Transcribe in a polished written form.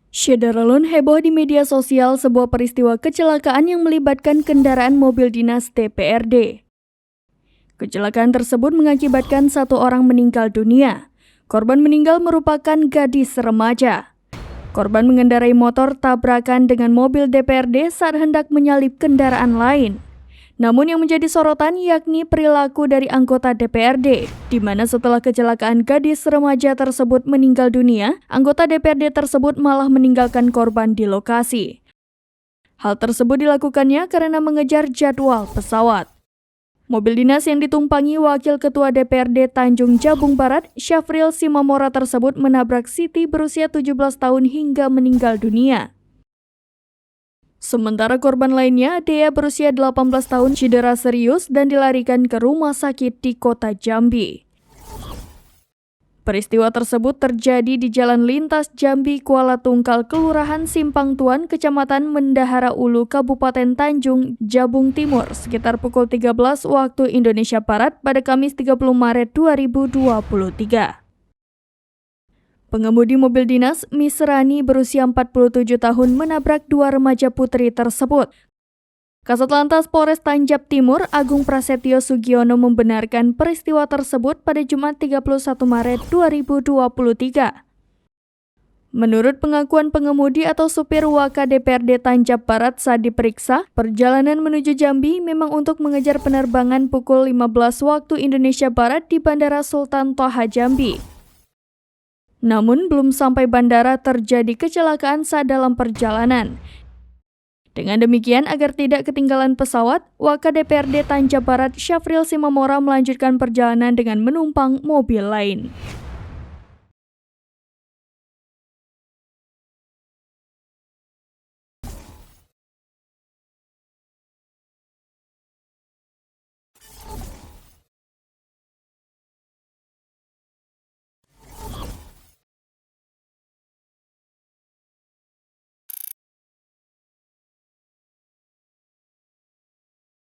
Syederalun heboh di media sosial sebuah peristiwa kecelakaan yang melibatkan kendaraan mobil dinas DPRD. Kecelakaan tersebut mengakibatkan satu orang meninggal dunia. Korban meninggal merupakan gadis remaja. Korban mengendarai motor tabrakan dengan mobil DPRD saat hendak menyalip kendaraan lain. Namun yang menjadi sorotan yakni perilaku dari anggota DPRD, di mana setelah kecelakaan gadis remaja tersebut meninggal dunia, anggota DPRD tersebut malah meninggalkan korban di lokasi. Hal tersebut dilakukannya karena mengejar jadwal pesawat. Mobil dinas yang ditumpangi Wakil Ketua DPRD Tanjung Jabung Barat, Syafril Simamora tersebut menabrak Siti berusia 17 tahun hingga meninggal dunia. Sementara korban lainnya, Dea berusia 18 tahun cedera serius dan dilarikan ke rumah sakit di kota Jambi. Peristiwa tersebut terjadi di Jalan Lintas Jambi Kuala Tungkal, Kelurahan Simpang Tuan, Kecamatan Mendahara Ulu, Kabupaten Tanjung Jabung Timur, sekitar pukul 13 waktu Indonesia Barat pada Kamis 30 Maret 2023. Pengemudi mobil dinas, Misrani berusia 47 tahun menabrak dua remaja putri tersebut. Kasat Lantas Polres Tanjab Timur, Agung Prasetyo Sugiono membenarkan peristiwa tersebut pada Jumat 31 Maret 2023. Menurut pengakuan pengemudi atau supir Waka DPRD Tanjab Barat saat diperiksa, perjalanan menuju Jambi memang untuk mengejar penerbangan pukul 15 waktu Indonesia Barat di Bandara Sultan Toha Jambi. Namun belum sampai bandara terjadi kecelakaan saat dalam perjalanan. Dengan demikian, agar tidak ketinggalan pesawat, Waka DPRD Tanjab Barat Syafril Simamora melanjutkan perjalanan dengan menumpang mobil lain.